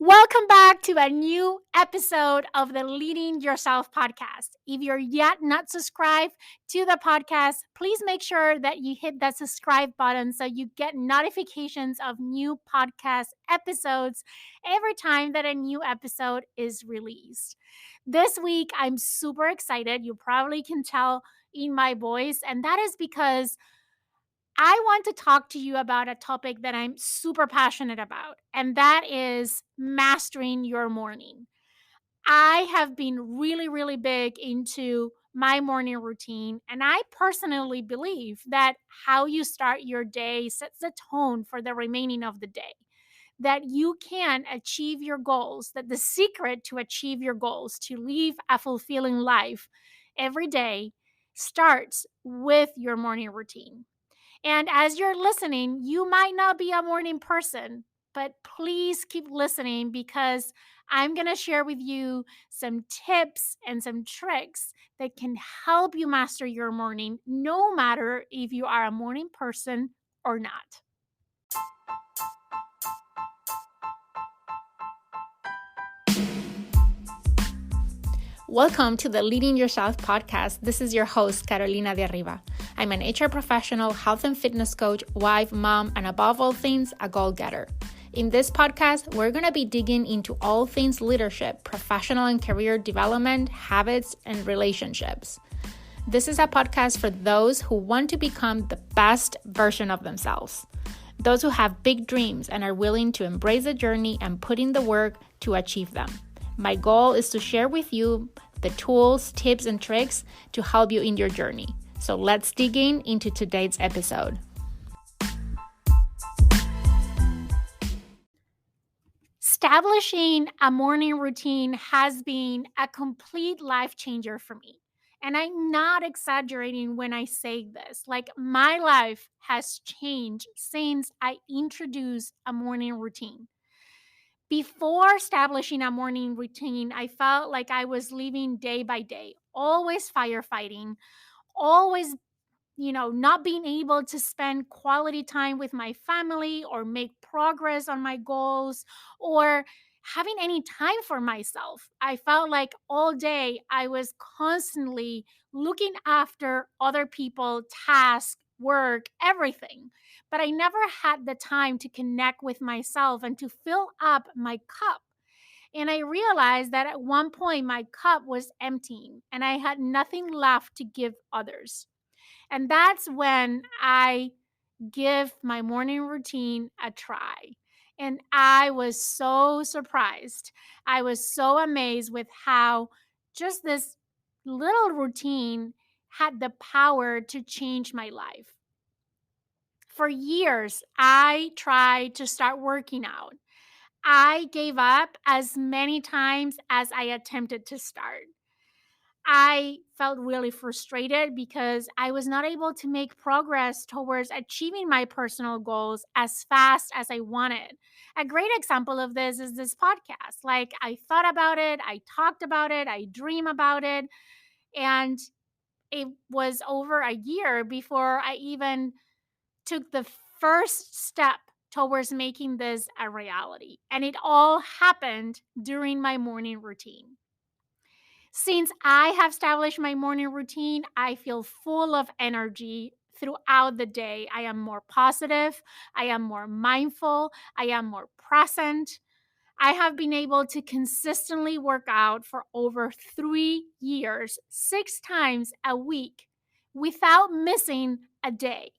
Welcome back to a new episode of the Leading Yourself podcast. If you're yet not subscribed to the podcast, please make sure that you hit that subscribe button so you get notifications of new podcast episodes every time that a new episode is released. This week, I'm super excited. You probably can tell in my voice, and that is because I want to talk to you about a topic that I'm super passionate about, and that is mastering your morning. I have been really big into my morning routine, and I personally believe that how you start your day sets the tone for the remaining of the day. That you can achieve your goals, that the secret to achieve your goals, to live a fulfilling life every day, starts with your morning routine. And as you're listening, you might not be a morning person, but please keep listening because I'm going to share with you some tips and some tricks that can help you master your morning, no matter if you are a morning person or not. Welcome to the Leading Yourself podcast. This is your host, Carolina de Arriba. I'm an HR professional, health and fitness coach, wife, mom, and above all things, a goal-getter. In this podcast, we're going to be digging into all things leadership, professional and career development, habits, and relationships. This is a podcast for those who want to become the best version of themselves. Those who have big dreams and are willing to embrace the journey and put in the work to achieve them. My goal is to share with you the tools, tips, and tricks to help you in your journey. So let's dig into today's episode. Establishing a morning routine has been a complete life changer for me. And I'm not exaggerating when I say this. Like, my life has changed since I introduced a morning routine. Before establishing a morning routine, I felt like I was living day by day, always firefighting, always not being able to spend quality time with my family or make progress on my goals or having any time for myself. I felt like all day I was constantly looking after other people, tasks, work, everything. But I never had the time to connect with myself and to fill up my cup. And I realized that at one point my cup was emptying and I had nothing left to give others. And that's when I give my morning routine a try. And I was so surprised. I was so amazed with how just this little routine had the power to change my life. For years, I tried to start working out. I gave up as many times as I attempted to start. I felt really frustrated because I was not able to make progress towards achieving my personal goals as fast as I wanted. A great example of this is this podcast. Like, I thought about it, I talked about it, I dream about it, and it was over a year before I even took the first step towards making this a reality. And it all happened during my morning routine. Since I have established my morning routine, I feel full of energy throughout the day. I am more positive, I am more mindful, I am more present. I have been able to consistently work out for over 3 years, 6 times a week, without missing a day.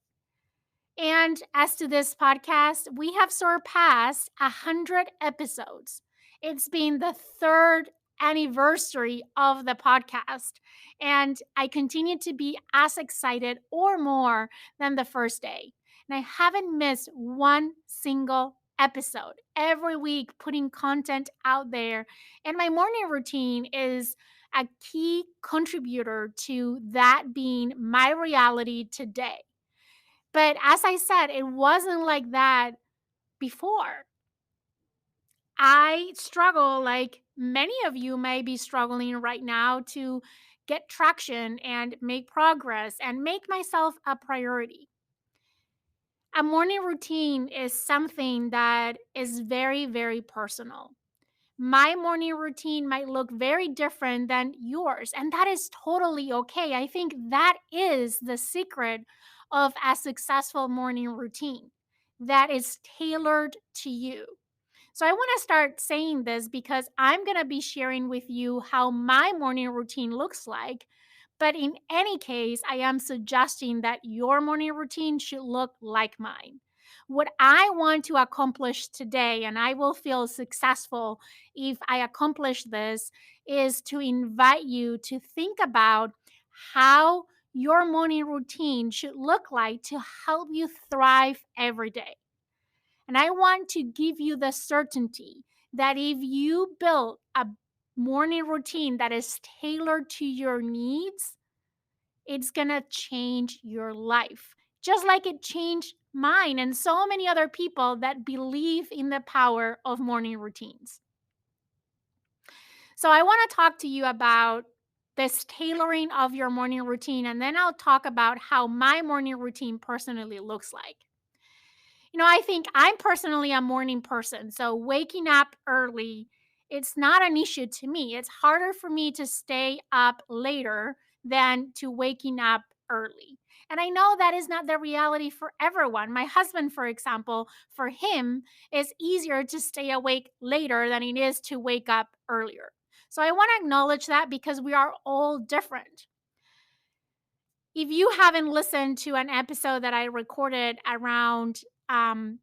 And as to this podcast, we have surpassed 100 episodes. It's been the third anniversary of the podcast, and I continue to be as excited or more than the first day. And I haven't missed one single episode. Every week, putting content out there. And my morning routine is a key contributor to that being my reality today. But as I said, it wasn't like that before. I struggle, like many of you may be struggling right now, to get traction and make progress and make myself a priority. A morning routine is something that is very personal. My morning routine might look very different than yours, and that is totally okay. I think that is the secret of a successful morning routine that is tailored to you. So I want to start saying this because I'm going to be sharing with you how my morning routine looks like. But in any case, I am suggesting that your morning routine should look like mine. What I want to accomplish today, and I will feel successful if I accomplish this, is to invite you to think about how your morning routine should look like to help you thrive every day. And I want to give you the certainty that if you build a morning routine that is tailored to your needs, it's going to change your life. Just like it changed mine and so many other people that believe in the power of morning routines. So I want to talk to you about this tailoring of your morning routine, and then I'll talk about how my morning routine personally looks like. I think I'm personally a morning person. So waking up early, it's not an issue to me. It's harder for me to stay up later than to waking up early. And I know that is not the reality for everyone. My husband, for example, for him, it's easier to stay awake later than it is to wake up earlier. So I want to acknowledge that because we are all different. If you haven't listened to an episode that I recorded around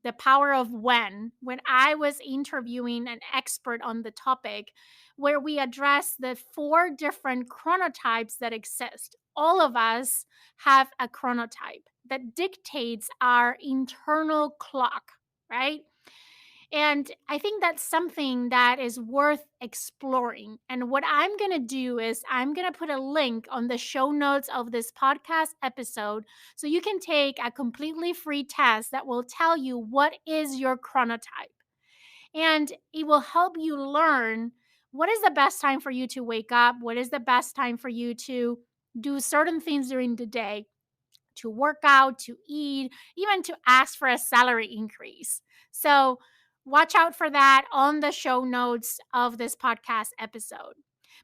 the power of when I was interviewing an expert on the topic, where we address the four different chronotypes that exist. All of us have a chronotype that dictates our internal clock, right? And I think that's something that is worth exploring. And what I'm going to do is I'm going to put a link on the show notes of this podcast episode so you can take a completely free test that will tell you what is your chronotype. And it will help you learn what is the best time for you to wake up, what is the best time for you to do certain things during the day, to work out, to eat, even to ask for a salary increase. So, watch out for that on the show notes of this podcast episode.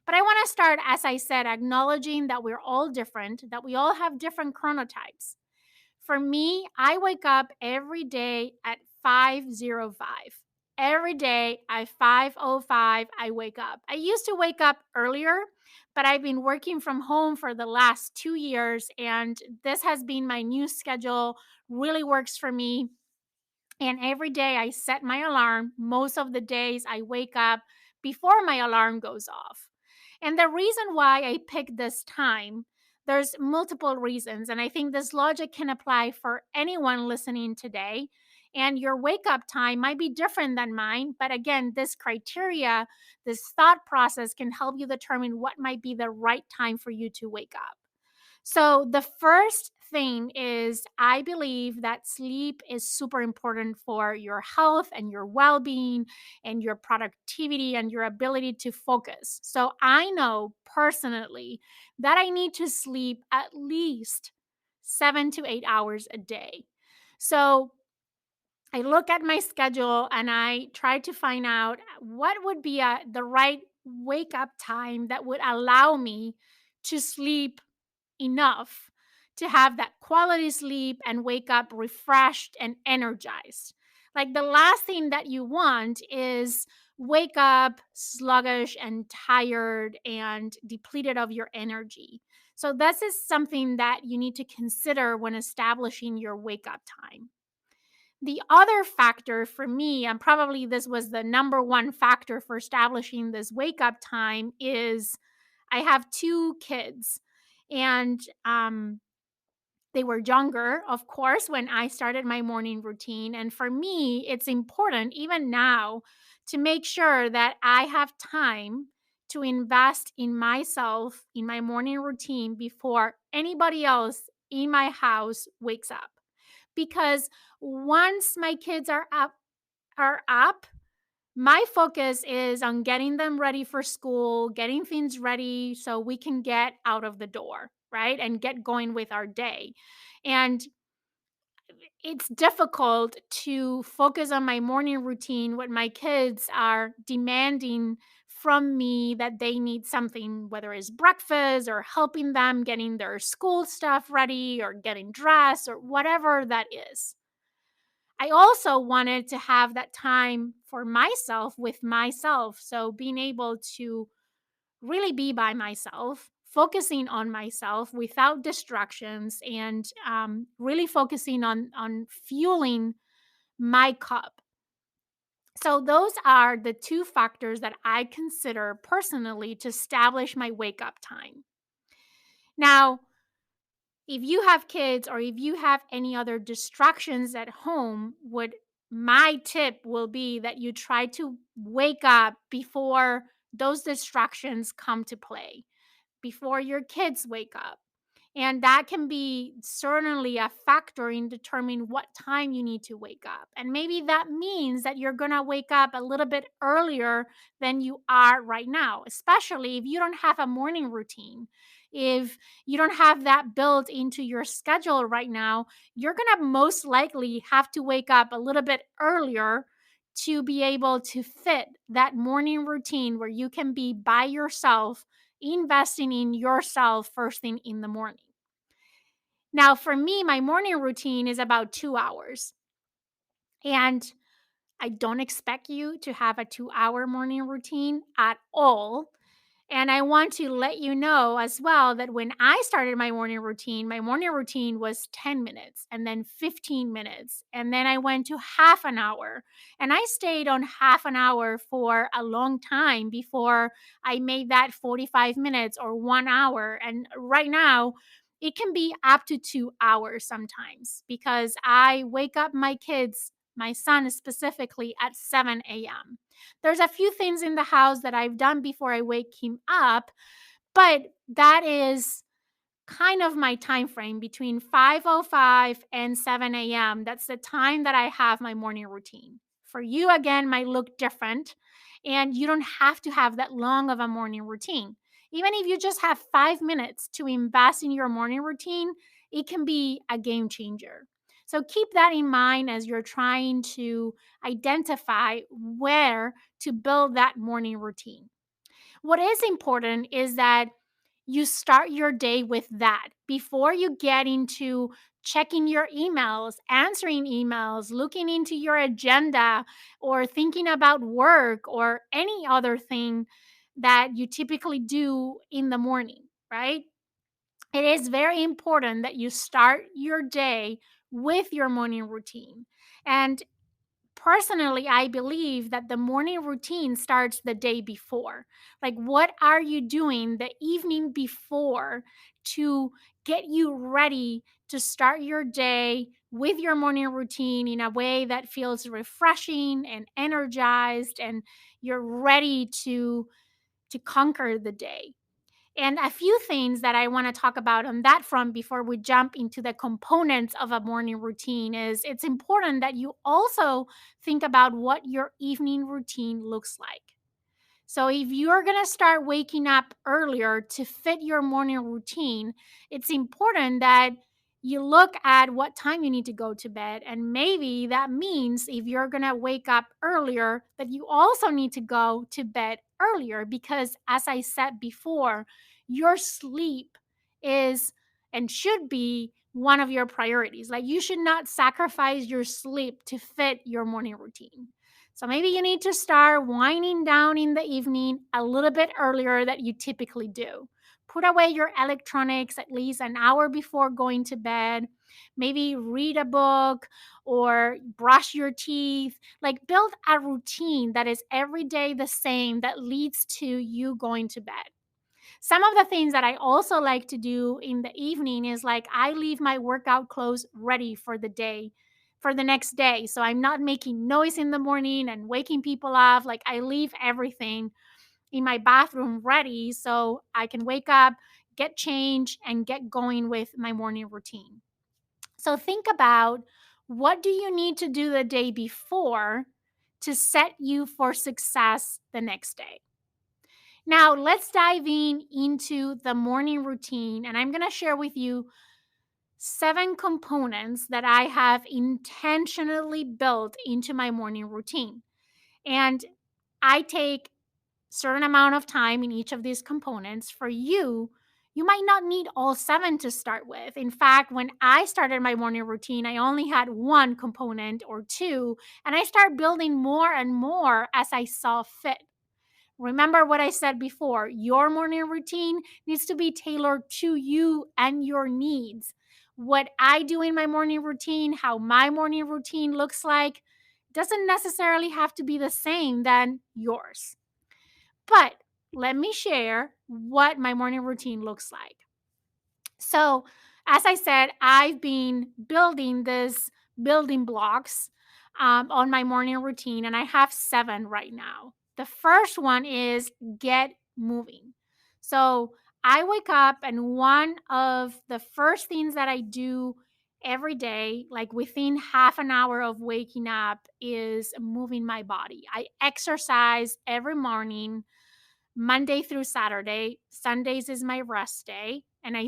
But I want to start, as I said, acknowledging that we're all different, that we all have different chronotypes. For me, I wake up every day at 5:05. Every day at 5:05, I wake up. I used to wake up earlier, but I've been working from home for the last 2 years, and this has been my new schedule. Really works for me. And every day I set my alarm. Most of the days I wake up before my alarm goes off. And the reason why I picked this time, there's multiple reasons. And I think this logic can apply for anyone listening today. And your wake up time might be different than mine. But again, this criteria, this thought process can help you determine what might be the right time for you to wake up. So, the first thing is I believe that sleep is super important for your health and your well being and your productivity and your ability to focus. So, I know personally that I need to sleep at least 7 to 8 hours a day. So, I look at my schedule and I try to find out what would be the right wake up time that would allow me to sleep enough to have that quality sleep and wake up refreshed and energized. Like the last thing that you want is wake up sluggish and tired and depleted of your energy. So this is something that you need to consider when establishing your wake up time. The other factor for me, and probably this was the number one factor for establishing this wake up time, is I have two kids. And they were younger, of course, when I started my morning routine. And for me, it's important, even now, to make sure that I have time to invest in myself, in my morning routine before anybody else in my house wakes up. Because once my kids are up, my focus is on getting them ready for school, getting things ready so we can get out of the door, right? And get going with our day. And it's difficult to focus on my morning routine when my kids are demanding from me that they need something, whether it's breakfast or helping them getting their school stuff ready or getting dressed or whatever that is. I also wanted to have that time for myself with myself. So being able to really be by myself, focusing on myself without distractions, and really focusing on fueling my cup. So those are the two factors that I consider personally to establish my wake up time. Now, if you have kids or if you have any other distractions at home, what my tip will be that you try to wake up before those distractions come to play, before your kids wake up. And that can be certainly a factor in determining what time you need to wake up. And maybe that means that you're going to wake up a little bit earlier than you are right now, especially if you don't have a morning routine. If you don't have that built into your schedule right now, you're going to most likely have to wake up a little bit earlier to be able to fit that morning routine where you can be by yourself, investing in yourself first thing in the morning. Now, for me, my morning routine is about 2 hours. And I don't expect you to have a 2 hour morning routine at all. And I want to let you know as well that when I started my morning routine was 10 minutes and then 15 minutes. And then I went to half an hour. And I stayed on half an hour for a long time before I made that 45 minutes or 1 hour. And right now, it can be up to 2 hours sometimes because I wake up my kids, my son specifically, at 7 a.m. There's a few things in the house that I've done before I wake him up, but that is kind of my time frame between 5:05 and 7 a.m. That's the time that I have my morning routine. For you, again, might look different, and you don't have to have that long of a morning routine. Even if you just have 5 minutes to invest in your morning routine, it can be a game changer. So keep that in mind as you're trying to identify where to build that morning routine. What is important is that you start your day with that before you get into checking your emails, answering emails, looking into your agenda, or thinking about work or any other thing that you typically do in the morning, right? It is very important that you start your day with your morning routine. And personally, I believe that the morning routine starts the day before. Like, what are you doing the evening before to get you ready to start your day with your morning routine in a way that feels refreshing and energized, and you're ready to conquer the day? And a few things that I want to talk about on that front before we jump into the components of a morning routine is it's important that you also think about what your evening routine looks like. So, if you're going to start waking up earlier to fit your morning routine, it's important that you look at what time you need to go to bed. And maybe that means if you're going to wake up earlier, that you also need to go to bed earlier because, as I said before, your sleep is and should be one of your priorities. Like, you should not sacrifice your sleep to fit your morning routine. So maybe you need to start winding down in the evening a little bit earlier than you typically do. Put away your electronics at least an hour before going to bed. Maybe read a book or brush your teeth. Like, build a routine that is every day the same that leads to you going to bed. Some of the things that I also like to do in the evening is like I leave my workout clothes ready for the day, for the next day. So I'm not making noise in the morning and waking people up. Like, I leave everything in my bathroom ready so I can wake up, get changed, and get going with my morning routine. So think about, what do you need to do the day before to set you for success the next day? Now, let's dive in into the morning routine, and I'm going to share with you 7 components that I have intentionally built into my morning routine. And I take certain amount of time in each of these components. For you, you might not need all 7 to start with. In fact, when I started my morning routine, I only had one component or two, and I started building more and more as I saw fit. Remember what I said before, your morning routine needs to be tailored to you and your needs. What I do in my morning routine, how my morning routine looks like, doesn't necessarily have to be the same than yours. But let me share what my morning routine looks like. So, as I said, I've been building this building blocks on my morning routine, and I have 7 right now. The first one is get moving. So, I wake up, and one of the first things that I do every day, like within half an hour of waking up, is moving my body. I exercise every morning Monday through Saturday. Sundays is my rest day, and I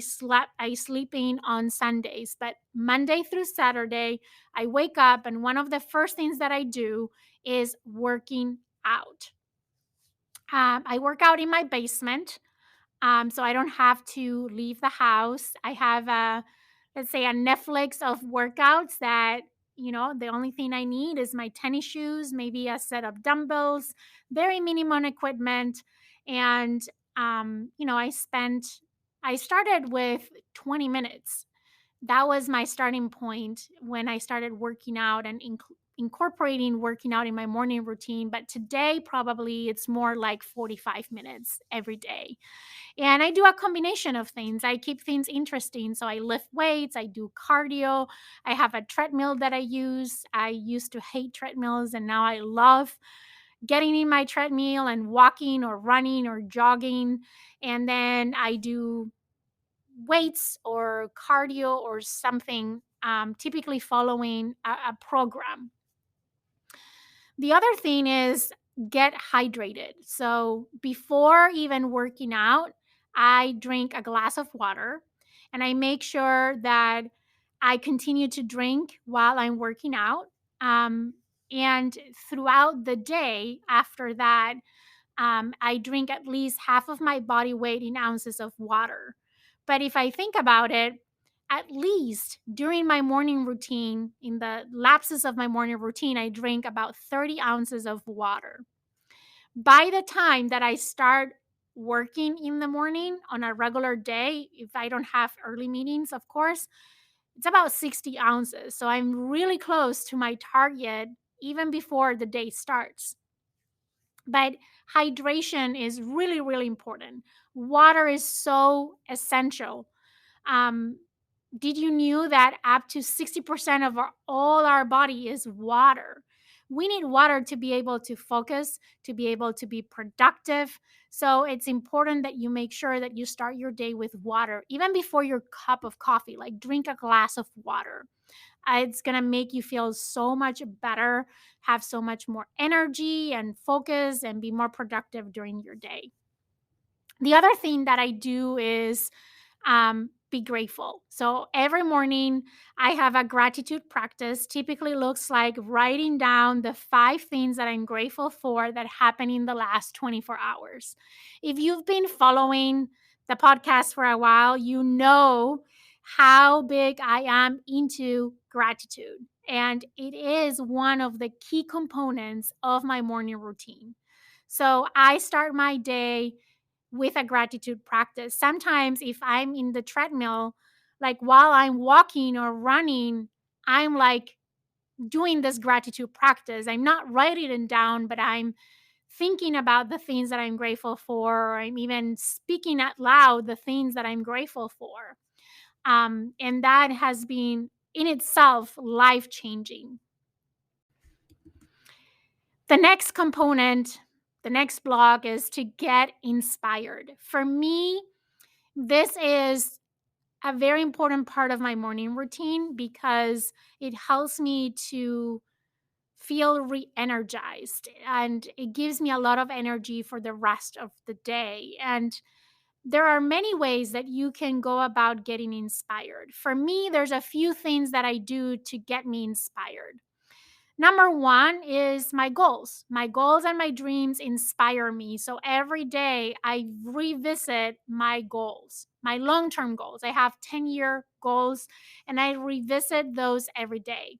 sleep in on Sundays. But Monday through Saturday, I wake up, and one of the first things that I do is working out. I work out in my basement, so I don't have to leave the house. I have let's say a Netflix of workouts that, the only thing I need is my tennis shoes, maybe a set of dumbbells, very minimum equipment. And, I started with 20 minutes. That was my starting point when I started working out and incorporating working out in my morning routine. But today, probably it's more like 45 minutes every day. And I do a combination of things. I keep things interesting. So I lift weights, I do cardio, I have a treadmill that I use. I used to hate treadmills, and now I love getting in my treadmill and walking or running or jogging. And then I do weights or cardio or something, typically following a program. The other thing is get hydrated. So before even working out, I drink a glass of water, and I make sure that I continue to drink while I'm working out. Um, and throughout the day after that, I drink at least half of my body weight in ounces of water. But if I think about it, at least during my morning routine, in the lapses of my morning routine, I drink about 30 ounces of water. By the time that I start working in the morning on a regular day, if I don't have early meetings, of course, it's about 60 ounces. So I'm really close to my target even before the day starts. But hydration is really, really important. Water is so essential. Um, did you knew that up to 60% of all our body is water? We need water to be able to focus, to be able to be productive. So it's important that you make sure that you start your day with water, even before your cup of coffee. Like drink a glass of water. It's going to make you feel so much better, have so much more energy and focus, and be more productive during your day. The other thing that I do is be grateful. So every morning I have a gratitude practice. Typically looks like writing down the 5 things that I'm grateful for that happened in the last 24 hours. If you've been following the podcast for a while, you know how big I am into gratitude. And it is one of the key components of my morning routine. So I start my day with a gratitude practice. Sometimes, if I'm in the treadmill, like while I'm walking or running, I'm like doing this gratitude practice. I'm not writing it down, but I'm thinking about the things that I'm grateful for, or I'm even speaking out loud the things that I'm grateful for. And that has been in itself life changing. The next component, the next block is to get inspired. For me, this is a very important part of my morning routine because it helps me to feel re energized, and it gives me a lot of energy for the rest of the day. And there are many ways that you can go about getting inspired. For me, there's a few things that I do to get me inspired. Number one is my goals. My goals and my dreams inspire me. So every day I revisit my goals, my long term goals. I have 10-year goals and I revisit those every day,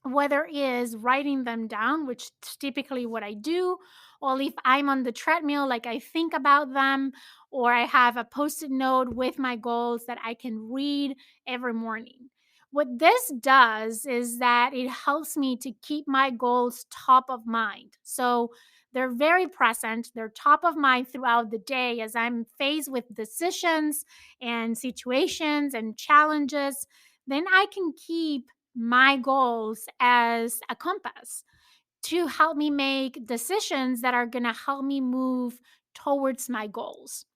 whether it is writing them down, which is typically what I do, or if I'm on the treadmill, like I think about them, or I have a post it note with my goals that I can read every morning. What this does is that it helps me to keep my goals top of mind. So they're very present, they're top of mind throughout the day as I'm faced with decisions and situations and challenges. Then I can keep my goals as a compass to help me make decisions that are going to help me move towards my goals.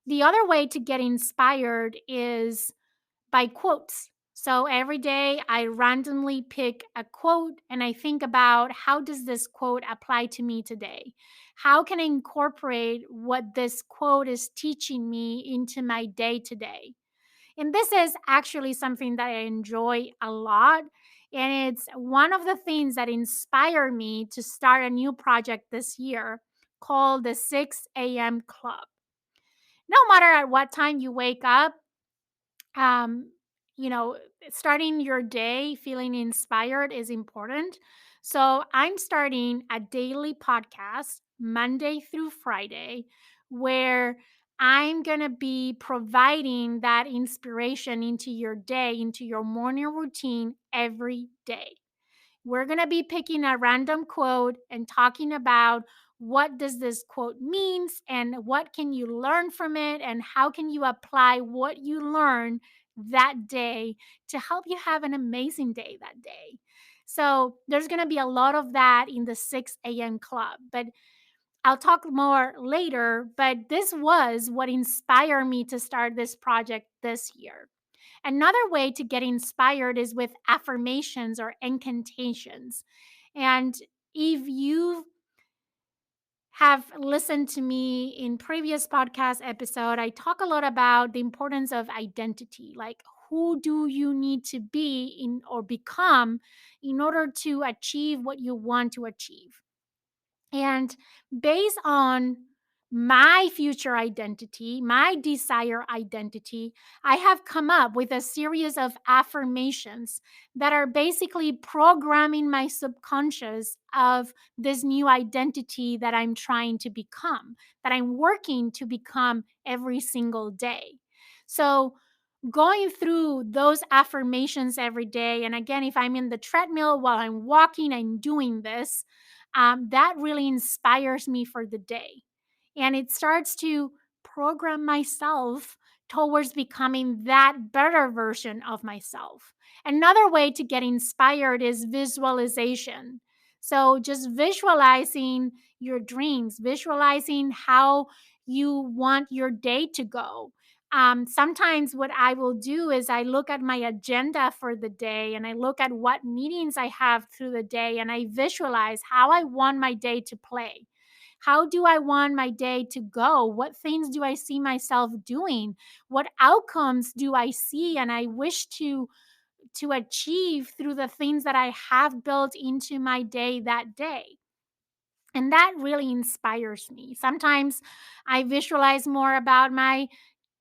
The other way to get inspired is by quotes. So every day I randomly pick a quote and I think about, how does this quote apply to me today? How can I incorporate what this quote is teaching me into my day to day? And this is actually something that I enjoy a lot. And it's one of the things that inspired me to start a new project this year called the 6 a.m. Club. No matter at what time you wake up, um, you know, starting your day feeling inspired is important. So I'm starting a daily podcast Monday through Friday where I'm going to be providing that inspiration into your day, into your morning routine every day. We're going to be picking a random quote and talking about what does this quote means and what can you learn from it and how can you apply what you learn that day to help you have an amazing day that day. So there's going to be a lot of that in the 6 a.m. club, but I'll talk more later. But this was what inspired me to start this project this year. Another way to get inspired is with affirmations or incantations. And if you have listened to me in previous podcast episode, I talk a lot about the importance of identity. Like, who do you need to be in or become in order to achieve what you want to achieve? And based on my future identity, my desire identity, I have come up with a series of affirmations that are basically programming my subconscious of this new identity that I'm trying to become, that I'm working to become every single day. So, going through those affirmations every day, and again, if I'm in the treadmill while I'm walking, I'm doing this, that really inspires me for the day. And it starts to program myself towards becoming that better version of myself. Another way to get inspired is visualization. So, just visualizing your dreams, visualizing how you want your day to go. Sometimes what I will do is I look at my agenda for the day and I look at what meetings I have through the day and I visualize how I want my day to play. How do I want my day to go? What things do I see myself doing? What outcomes do I see and I wish to achieve through the things that I have built into my day that day? And that really inspires me. Sometimes I visualize more about my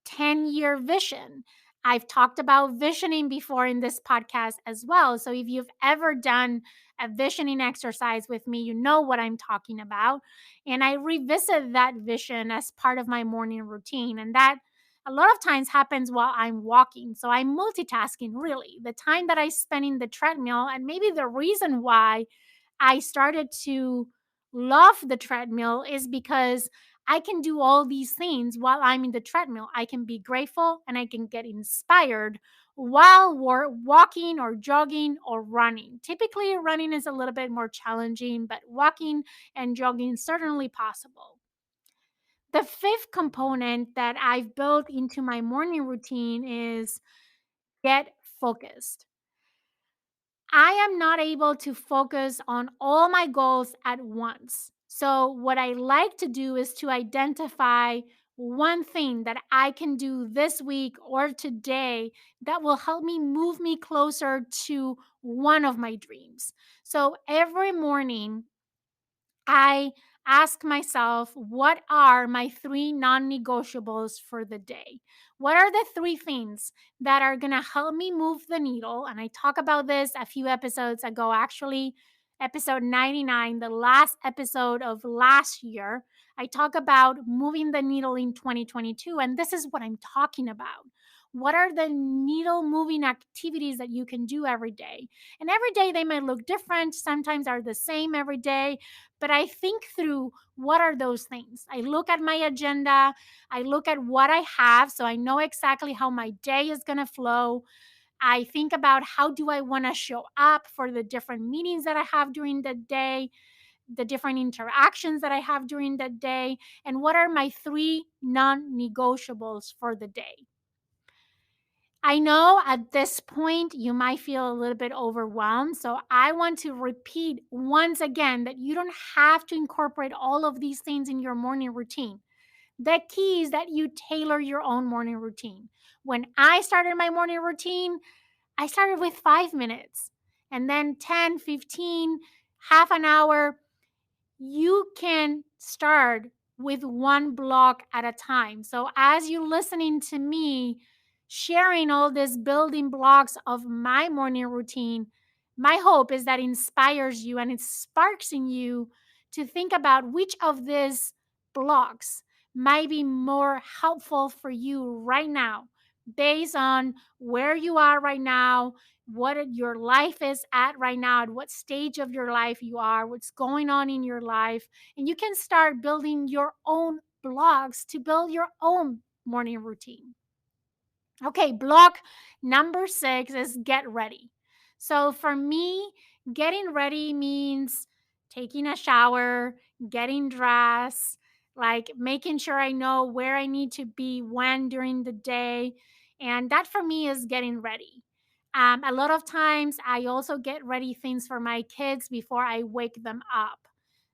10-year vision. I've talked about visioning before in this podcast as well. So if you've ever done a visioning exercise with me, you know what I'm talking about. And I revisit that vision as part of my morning routine. And that a lot of times happens while I'm walking. So I'm multitasking really. The time that I spend in the treadmill, and maybe the reason why I started to love the treadmill is because I can do all these things while I'm in the treadmill. I can be grateful and I can get inspired while we're walking or jogging or running. Typically, running is a little bit more challenging, but walking and jogging is certainly possible. The fifth component that I've built into my morning routine is get focused. I am not able to focus on all my goals at once. So, what I like to do is to identify one thing that I can do this week or today that will help me move me closer to one of my dreams. So every morning, I ask myself, what are my three non negotiables for the day? What are the three things that are going to help me move the needle? And I talk about this a few episodes ago, actually, episode 99, the last episode of last year. I talk about moving the needle in 2022. And this is what I'm talking about. What are the needle moving activities that you can do every day? And every day they might look different. Sometimes are the same every day, but I think through what are those things. I look at my agenda, I look at what I have so I know exactly how my day is going to flow. I think about how do I want to show up for the different meetings that I have during the day, the different interactions that I have during the day, and what are my three non-negotiables for the day. I know at this point you might feel a little bit overwhelmed. So I want to repeat once again that you don't have to incorporate all of these things in your morning routine. The key is that you tailor your own morning routine. When I started my morning routine, I started with 5 minutes and then 10, 15, half an hour. You can start with one block at a time. So as you're listening to me sharing all these building blocks of my morning routine, my hope is that inspires you and it sparks in you to think about which of these blocks might be more helpful for you right now based on where you are right now, what your life is at right now, at what stage of your life you are, what's going on in your life. And you can start building your own blogs to build your own morning routine. Okay, block number 6 is get ready. So for me, getting ready means taking a shower, getting dressed, like making sure I know where I need to be when during the day. And that for me is getting ready. A lot of times I also get ready things for my kids before I wake them up.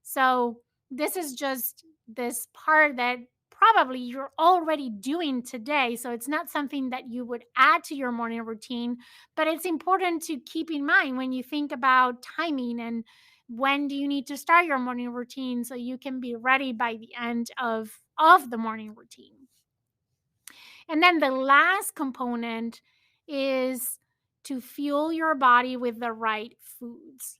So this is just this part that probably you're already doing today. So it's not something that you would add to your morning routine, but it's important to keep in mind when you think about timing and when do you need to start your morning routine so you can be ready by the end of the morning routine. And then the last component is to fuel your body with the right foods.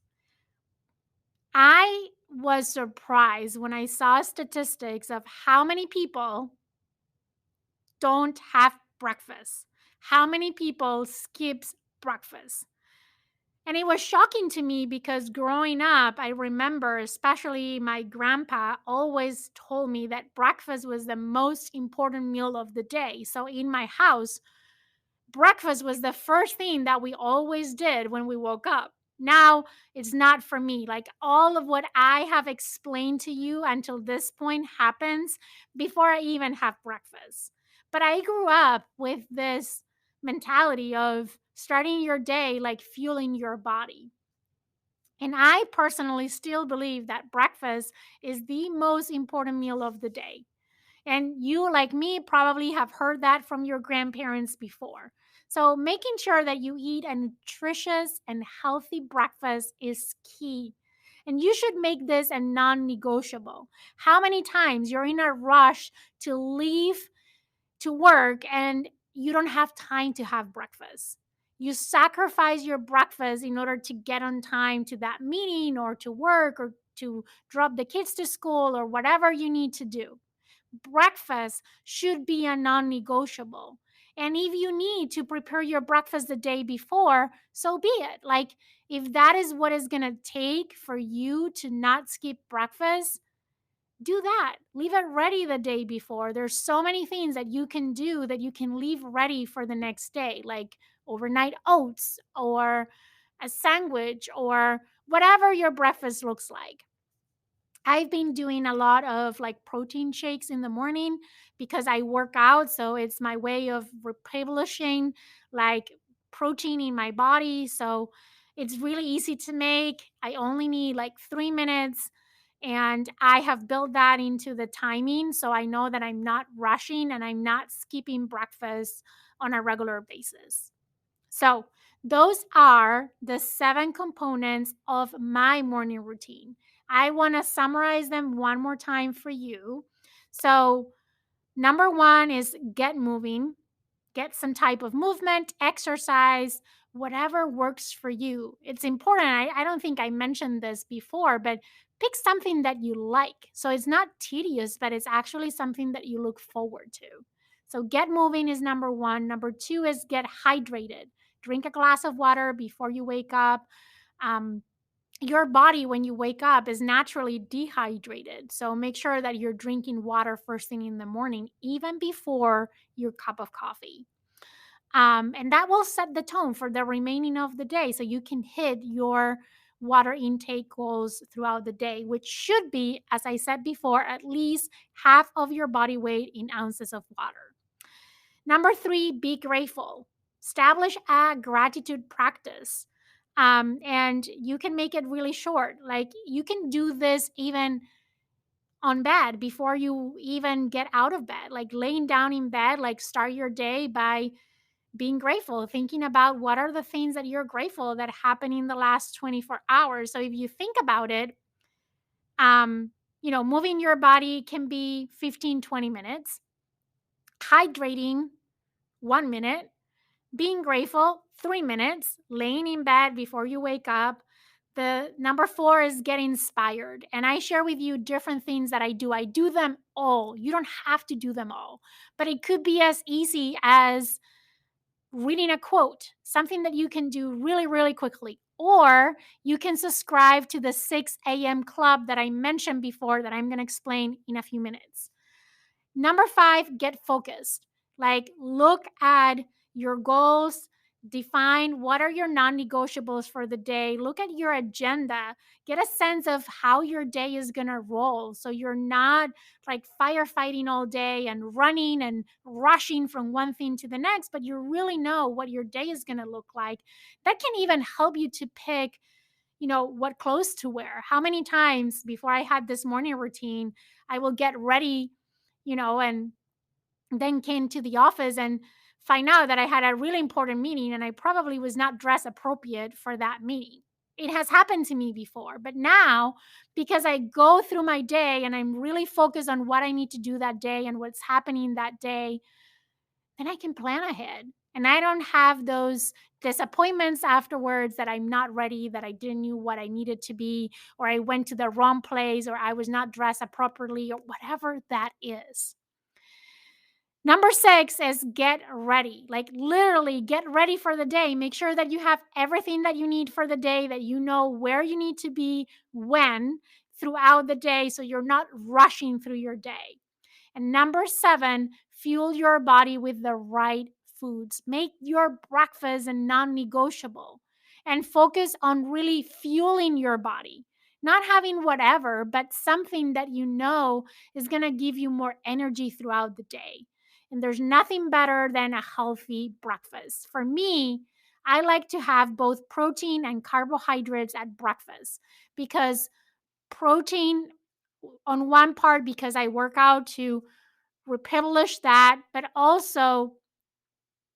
I was surprised when I saw statistics of how many people don't have breakfast. How many people skips breakfast? And it was shocking to me because growing up, I remember, especially my grandpa always told me that breakfast was the most important meal of the day. So in my house, breakfast was the first thing that we always did when we woke up. Now it's not for me. Like all of what I have explained to you until this point happens before I even have breakfast. But I grew up with this mentality of starting your day like fueling your body. And I personally still believe that breakfast is the most important meal of the day. And you, like me, probably have heard that from your grandparents before. So, making sure that you eat a nutritious and healthy breakfast is key. And you should make this a non negotiable. How many times you're in a rush to leave to work and you don't have time to have breakfast? You sacrifice your breakfast in order to get on time to that meeting or to work or to drop the kids to school or whatever you need to do. Breakfast should be a non negotiable. And if you need to prepare your breakfast the day before, so be it. Like, if that is what it's going to take for you to not skip breakfast, do that. Leave it ready the day before. There's so many things that you can do that you can leave ready for the next day, like overnight oats or a sandwich or whatever your breakfast looks like. I've been doing a lot of like protein shakes in the morning because I work out. So it's my way of replenishing like protein in my body. So it's really easy to make. I only need like 3 minutes. And I have built that into the timing. So I know that I'm not rushing and I'm not skipping breakfast on a regular basis. So, those are the 7 components of my morning routine. I want to summarize them one more time for you. So, number one is get moving, get some type of movement, exercise, whatever works for you. It's important. I don't think I mentioned this before, but pick something that you like. So it's not tedious, but it's actually something that you look forward to. So get moving is number one. Number two is get hydrated. Drink a glass of water before you wake up. Um, your body, when you wake up, is naturally dehydrated. So make sure that you're drinking water first thing in the morning, even before your cup of coffee. And that will set the tone for the remaining of the day so you can hit your water intake goals throughout the day, which should be, as I said before, at least half of your body weight in ounces of water. Number three, be grateful. Establish a gratitude practice. And you can make it really short. Like you can do this even on bed before you even get out of bed, like laying down in bed, like start your day by being grateful, thinking about what are the things that you're grateful that happened in the last 24 hours. So if you think about it, um, moving your body can be 15, 20 minutes, hydrating 1 minute, being grateful 3 minutes, laying in bed before you wake up. The number four is get inspired. And I share with you different things that I do. I do them all. You don't have to do them all, but it could be as easy as reading a quote, something that you can do really, really quickly. Or you can subscribe to the 6 a.m. club that I mentioned before that I'm going to explain in a few minutes. Number five, get focused. Like, look at your goals, define what are your non negotiables for the day, look at your agenda, get a sense of how your day is going to roll. So you're not like firefighting all day and running and rushing from one thing to the next, but you really know what your day is going to look like. That can even help you to pick what clothes to wear. How many times before I had this morning routine, I will get ready, and then came to the office and find out that I had a really important meeting and I probably was not dressed appropriate for that meeting. It has happened to me before, but now because I go through my day and I'm really focused on what I need to do that day and what's happening that day, then I can plan ahead. And I don't have those disappointments afterwards that I'm not ready, that I didn't know what I needed to be, or I went to the wrong place, or I was not dressed appropriately, or whatever that is. Number six is get ready. Like literally get ready for the day. Make sure that you have everything that you need for the day, that you know where you need to be when throughout the day so you're not rushing through your day. And number seven, fuel your body with the right foods. Make your breakfast a non negotiable and focus on really fueling your body. Not having whatever, but something that you know is going to give you more energy throughout the day. And there's nothing better than a healthy breakfast. For me, I like to have both protein and carbohydrates at breakfast because protein on one part because I work out to replenish that, but also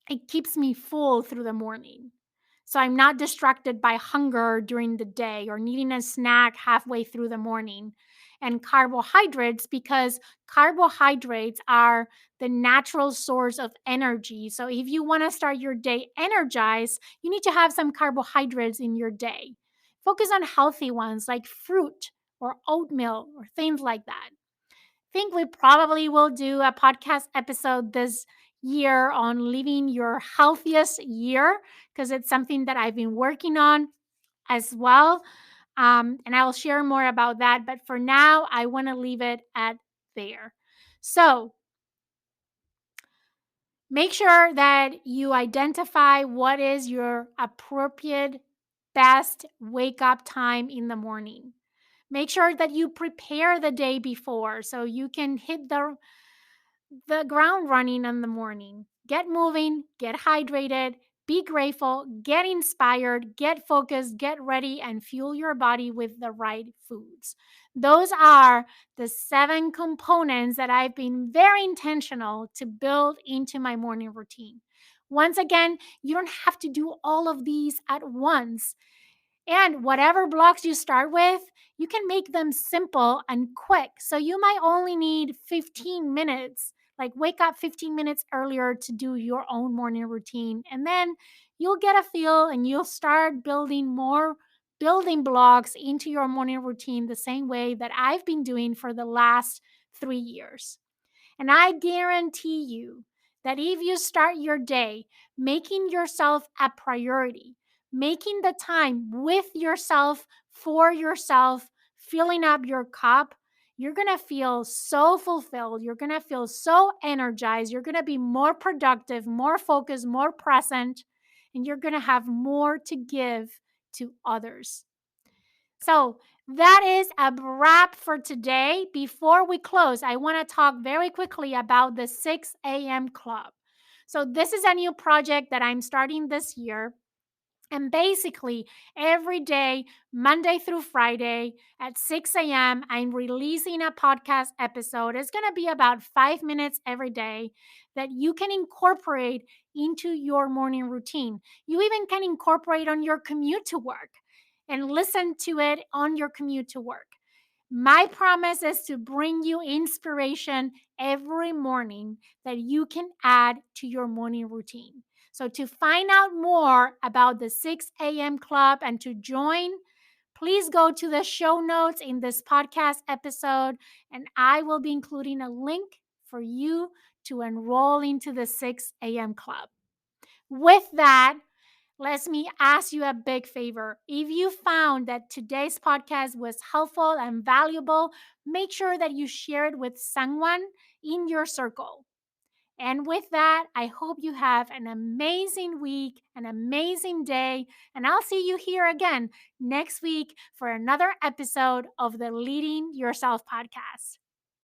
it keeps me full through the morning. So I'm not distracted by hunger during the day or needing a snack halfway through the morning. And carbohydrates, because carbohydrates are the natural source of energy. So if you want to start your day energized, you need to have some carbohydrates in your day. Focus on healthy ones like fruit or oatmeal or things like that. Think we probably will do a podcast episode this year on living your healthiest year because it's something that I've been working on as well. And I will share more about that. But for now, I want to leave it at there. So make sure that you identify what is your appropriate best wake up time in the morning. Make sure that you prepare the day before so you can hit the ground running in the morning. Get moving, get hydrated, be grateful, get inspired, get focused, get ready, and fuel your body with the right foods. Those are the 7 components that I've been very intentional to build into my morning routine. Once again, you don't have to do all of these at once. And whatever blocks you start with, you can make them simple and quick. So you might only need 15 minutes, like wake up 15 minutes earlier to do your own morning routine. And then you'll get a feel and you'll start building more building blocks into your morning routine the same way that I've been doing for the last 3 years. And I guarantee you that if you start your day making yourself a priority, making the time with yourself, for yourself, filling up your cup, you're going to feel so fulfilled. You're going to feel so energized. You're going to be more productive, more focused, more present, and you're going to have more to give to others. So that is a wrap for today. Before we close, I want to talk very quickly about the 6 a.m. club. So, this is a new project that I'm starting this year. And basically, every day, Monday through Friday at 6 a.m., I'm releasing a podcast episode. It's going to be about 5 minutes every day that you can incorporate into your morning routine. You even can incorporate on your commute to work and listen to it on your commute to work. My promise is to bring you inspiration every morning that you can add to your morning routine. So, to find out more about the 6 a.m. club and to join, please go to the show notes in this podcast episode, and I will be including a link for you to enroll into the 6 a.m. club. With that, let me ask you a big favor. If you found that today's podcast was helpful and valuable, make sure that you share it with someone in your circle. And with that, I hope you have an amazing week, an amazing day, and I'll see you here again next week for another episode of the Leading Yourself podcast.